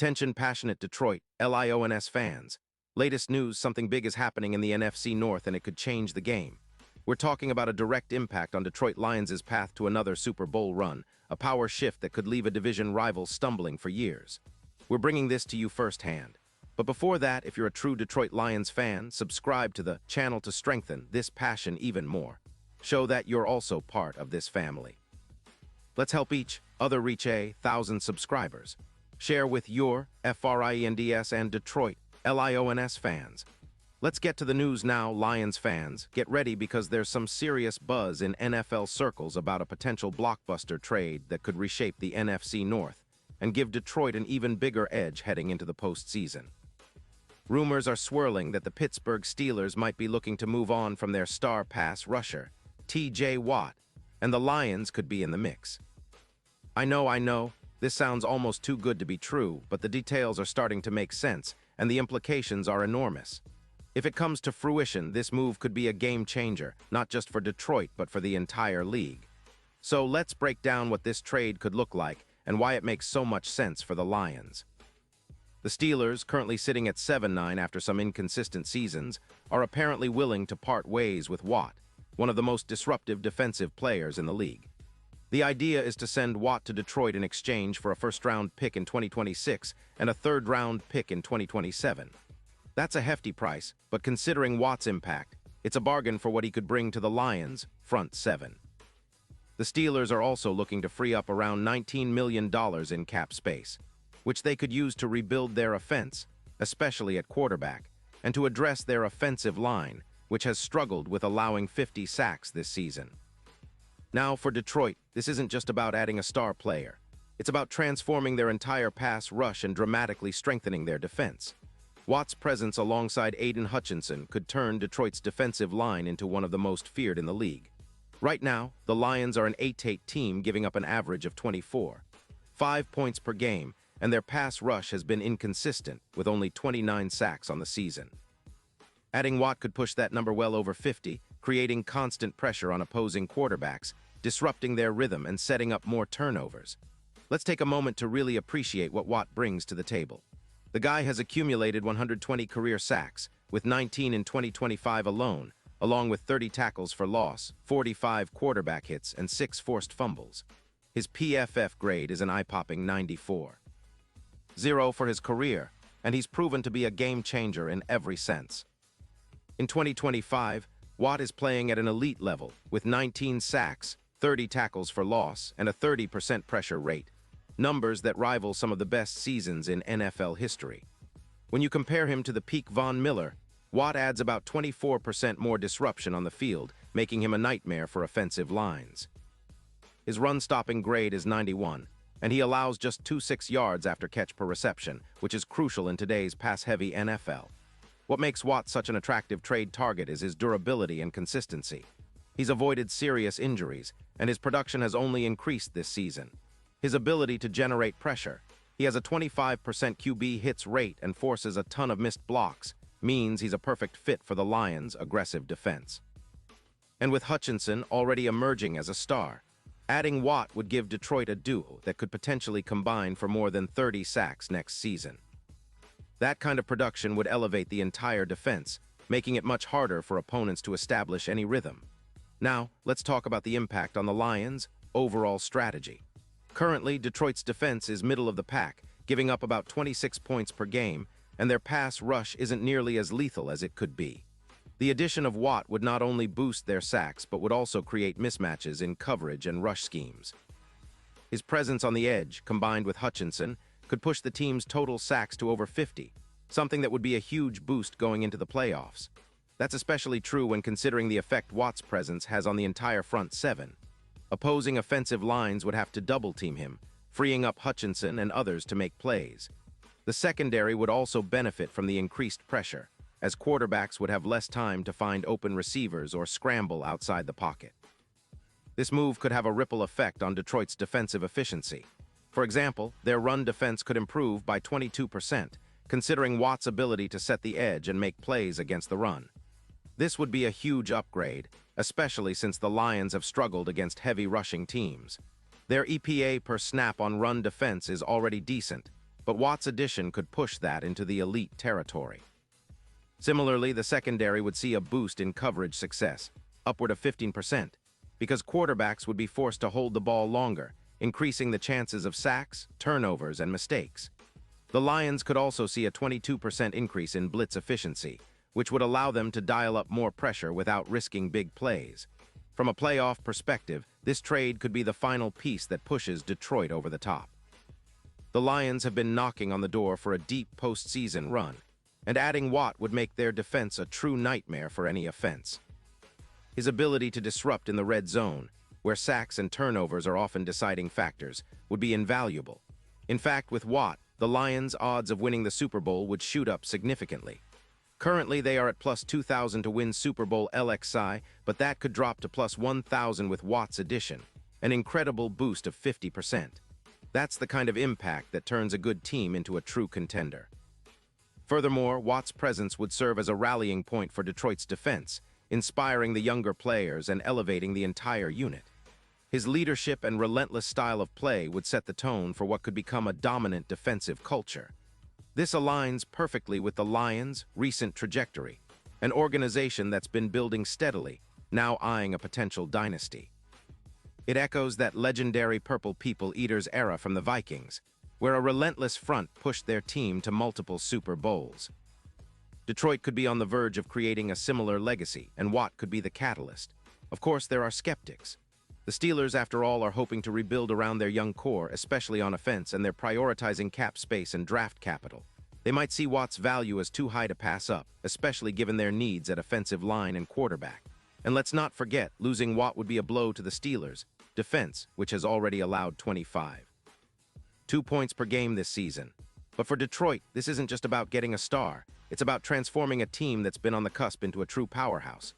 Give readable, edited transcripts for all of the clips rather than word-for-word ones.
Attention passionate Detroit, Lions fans. Latest news, something big is happening in the NFC North and it could change the game. We're talking about a direct impact on Detroit Lions' path to another Super Bowl run, a power shift that could leave a division rival stumbling for years. We're bringing this to you firsthand. But before that, if you're a true Detroit Lions fan, subscribe to the channel to strengthen this passion even more. Show that you're also part of this family. Let's help each other reach 1,000 subscribers. Share with your FRIENDS and Detroit LIONS fans. Let's get to the news now, Lions fans. Get ready because there's some serious buzz in NFL circles about a potential blockbuster trade that could reshape the NFC North and give Detroit an even bigger edge heading into the postseason. Rumors are swirling that the Pittsburgh Steelers might be looking to move on from their star pass rusher, T.J. Watt, and the Lions could be in the mix. I know, this sounds almost too good to be true, but the details are starting to make sense, and the implications are enormous. If it comes to fruition, this move could be a game changer, not just for Detroit, but for the entire league. So let's break down what this trade could look like and why it makes so much sense for the Lions. The Steelers, currently sitting at 7-9 after some inconsistent seasons, are apparently willing to part ways with Watt, one of the most disruptive defensive players in the league. The idea is to send Watt to Detroit in exchange for a first-round pick in 2026 and a third-round pick in 2027. That's a hefty price, but considering Watt's impact, it's a bargain for what he could bring to the Lions' front seven. The Steelers are also looking to free up around $19 million in cap space, which they could use to rebuild their offense, especially at quarterback, and to address their offensive line, which has struggled with allowing 50 sacks this season. Now, for Detroit, this isn't just about adding a star player. It's about transforming their entire pass rush and dramatically strengthening their defense. Watt's presence alongside Aiden Hutchinson could turn Detroit's defensive line into one of the most feared in the league. Right now, the Lions are an 8-8 team giving up an average of 24.5 points per game, and their pass rush has been inconsistent, with only 29 sacks on the season. Adding Watt could push that number well over 50, creating constant pressure on opposing quarterbacks, disrupting their rhythm and setting up more turnovers. Let's take a moment to really appreciate what Watt brings to the table. The guy has accumulated 120 career sacks, with 19 in 2025 alone, along with 30 tackles for loss, 45 quarterback hits, and 6 forced fumbles. His PFF grade is an eye-popping 94.0 for his career, and he's proven to be a game-changer in every sense. In 2025, Watt is playing at an elite level, with 19 sacks, 30 tackles for loss, and a 30% pressure rate, numbers that rival some of the best seasons in NFL history. When you compare him to the peak Von Miller, Watt adds about 24% more disruption on the field, making him a nightmare for offensive lines. His run-stopping grade is 91, and he allows just 2.6 yards after catch per reception, which is crucial in today's pass-heavy NFL. What makes Watt such an attractive trade target is his durability and consistency. He's avoided serious injuries, and his production has only increased this season. His ability to generate pressure, he has a 25% QB hits rate and forces a ton of missed blocks, means he's a perfect fit for the Lions' aggressive defense. And with Hutchinson already emerging as a star, adding Watt would give Detroit a duo that could potentially combine for more than 30 sacks next season. That kind of production would elevate the entire defense, making it much harder for opponents to establish any rhythm. Now, let's talk about the impact on the Lions' overall strategy. Currently, Detroit's defense is middle of the pack, giving up about 26 points per game, and their pass rush isn't nearly as lethal as it could be. The addition of Watt would not only boost their sacks, but would also create mismatches in coverage and rush schemes. His presence on the edge, combined with Hutchinson, could push the team's total sacks to over 50, something that would be a huge boost going into the playoffs. That's especially true when considering the effect Watt's presence has on the entire front seven. Opposing offensive lines would have to double-team him, freeing up Hutchinson and others to make plays. The secondary would also benefit from the increased pressure, as quarterbacks would have less time to find open receivers or scramble outside the pocket. This move could have a ripple effect on Detroit's defensive efficiency. For example, their run defense could improve by 22%, considering Watt's ability to set the edge and make plays against the run. This would be a huge upgrade, especially since the Lions have struggled against heavy rushing teams. Their EPA per snap on run defense is already decent, but Watt's addition could push that into the elite territory. Similarly, the secondary would see a boost in coverage success, upward of 15%, because quarterbacks would be forced to hold the ball longer, increasing the chances of sacks, turnovers, and mistakes. The Lions could also see a 22% increase in blitz efficiency, which would allow them to dial up more pressure without risking big plays. From a playoff perspective, this trade could be the final piece that pushes Detroit over the top. The Lions have been knocking on the door for a deep postseason run, and adding Watt would make their defense a true nightmare for any offense. His ability to disrupt in the red zone, where sacks and turnovers are often deciding factors, would be invaluable. In fact, with Watt, the Lions' odds of winning the Super Bowl would shoot up significantly. Currently, they are at plus 2,000 to win Super Bowl LXI, but that could drop to plus 1,000 with Watt's addition, an incredible boost of 50%. That's the kind of impact that turns a good team into a true contender. Furthermore, Watt's presence would serve as a rallying point for Detroit's defense, inspiring the younger players and elevating the entire unit. His leadership and relentless style of play would set the tone for what could become a dominant defensive culture. This aligns perfectly with the Lions' recent trajectory, an organization that's been building steadily, now eyeing a potential dynasty. It echoes that legendary Purple People Eaters era from the Vikings, where a relentless front pushed their team to multiple Super Bowls. Detroit could be on the verge of creating a similar legacy, and Watt could be the catalyst. Of course, there are skeptics. The Steelers, after all, are hoping to rebuild around their young core, especially on offense, and they're prioritizing cap space and draft capital. They might see Watt's value as too high to pass up, especially given their needs at offensive line and quarterback. And let's not forget, losing Watt would be a blow to the Steelers' defense, which has already allowed 2 points per game this season. But for Detroit, this isn't just about getting a star. It's about transforming a team that's been on the cusp into a true powerhouse.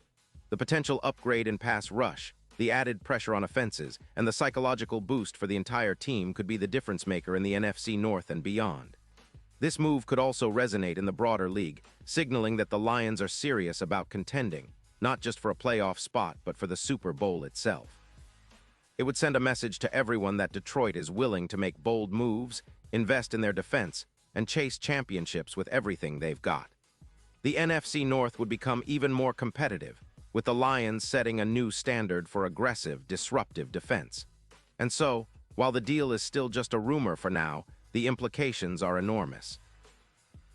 The potential upgrade in pass rush, the added pressure on offenses, and the psychological boost for the entire team could be the difference maker in the NFC North and beyond. This move could also resonate in the broader league, signaling that the Lions are serious about contending, not just for a playoff spot, but for the Super Bowl itself. It would send a message to everyone that Detroit is willing to make bold moves, invest in their defense, and chase championships with everything they've got. The NFC North would become even more competitive, with the Lions setting a new standard for aggressive, disruptive defense. And so, while the deal is still just a rumor for now, the implications are enormous.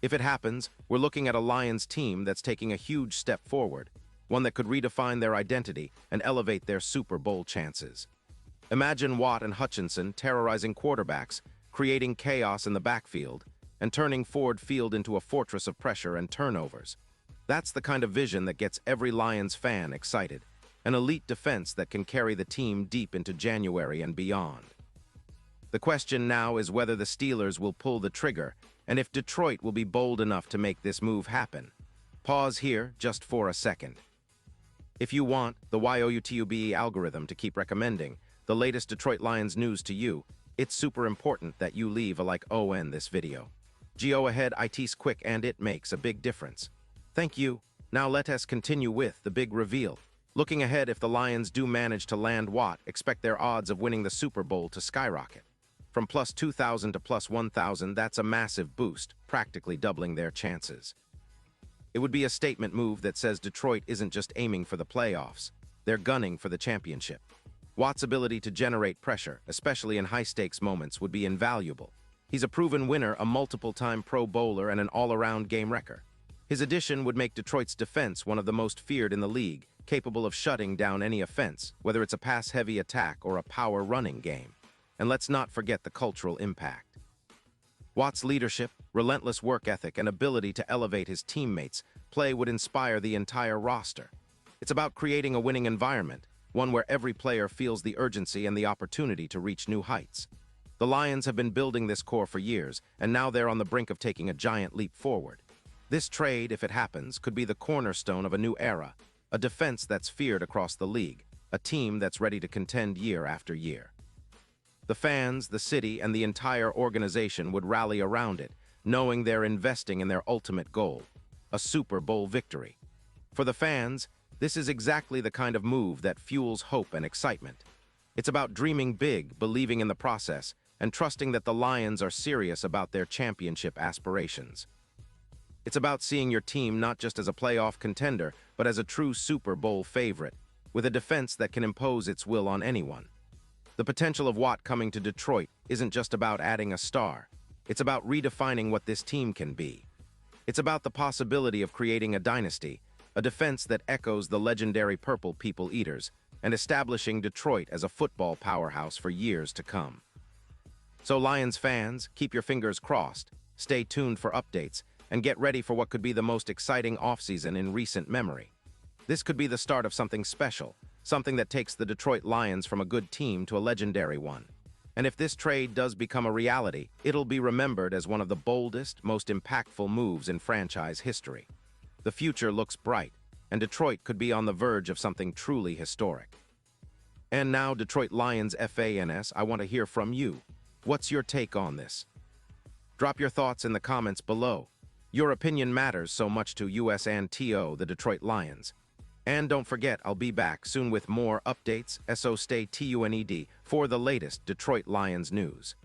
If it happens, we're looking at a Lions team that's taking a huge step forward, one that could redefine their identity and elevate their Super Bowl chances. Imagine Watt and Hutchinson terrorizing quarterbacks, creating chaos in the backfield, and turning Ford Field into a fortress of pressure and turnovers. That's the kind of vision that gets every Lions fan excited, an elite defense that can carry the team deep into January and beyond. The question now is whether the Steelers will pull the trigger, and if Detroit will be bold enough to make this move happen. Pause here just for a second. If you want the YOUTUBE algorithm to keep recommending the latest Detroit Lions news to you, it's super important that you leave a like on this video. Go ahead, it's quick and it makes a big difference. Thank you. Now let us continue with the big reveal. Looking ahead, if the Lions do manage to land Watt, expect their odds of winning the Super Bowl to skyrocket. From plus 2,000 to plus 1,000, that's a massive boost, practically doubling their chances. It would be a statement move that says Detroit isn't just aiming for the playoffs, they're gunning for the championship. Watt's ability to generate pressure, especially in high-stakes moments, would be invaluable. He's a proven winner, a multiple-time Pro Bowler, and an all-around game wrecker. His addition would make Detroit's defense one of the most feared in the league, capable of shutting down any offense, whether it's a pass-heavy attack or a power-running game. And let's not forget the cultural impact. Watt's leadership, relentless work ethic, and ability to elevate his teammates' play would inspire the entire roster. It's about creating a winning environment, one where every player feels the urgency and the opportunity to reach new heights. The Lions have been building this core for years, and now they're on the brink of taking a giant leap forward. This trade, if it happens, could be the cornerstone of a new era, a defense that's feared across the league, a team that's ready to contend year after year. The fans, the city, and the entire organization would rally around it, knowing they're investing in their ultimate goal, a Super Bowl victory. For the fans, this is exactly the kind of move that fuels hope and excitement. It's about dreaming big, believing in the process, and trusting that the Lions are serious about their championship aspirations. It's about seeing your team not just as a playoff contender, but as a true Super Bowl favorite, with a defense that can impose its will on anyone. The potential of Watt coming to Detroit isn't just about adding a star. It's about redefining what this team can be. It's about the possibility of creating a dynasty, a defense that echoes the legendary Purple People Eaters, and establishing Detroit as a football powerhouse for years to come. So Lions fans, keep your fingers crossed, stay tuned for updates, and get ready for what could be the most exciting offseason in recent memory. This could be the start of something special, something that takes the Detroit Lions from a good team to a legendary one. And if this trade does become a reality, it'll be remembered as one of the boldest, most impactful moves in franchise history. The future looks bright, and Detroit could be on the verge of something truly historic. And now, Detroit Lions fans, I want to hear from you. What's your take on this? Drop your thoughts in the comments below. Your opinion matters so much to us and TO, the Detroit Lions. And don't forget, I'll be back soon with more updates, so stay tuned for the latest Detroit Lions news.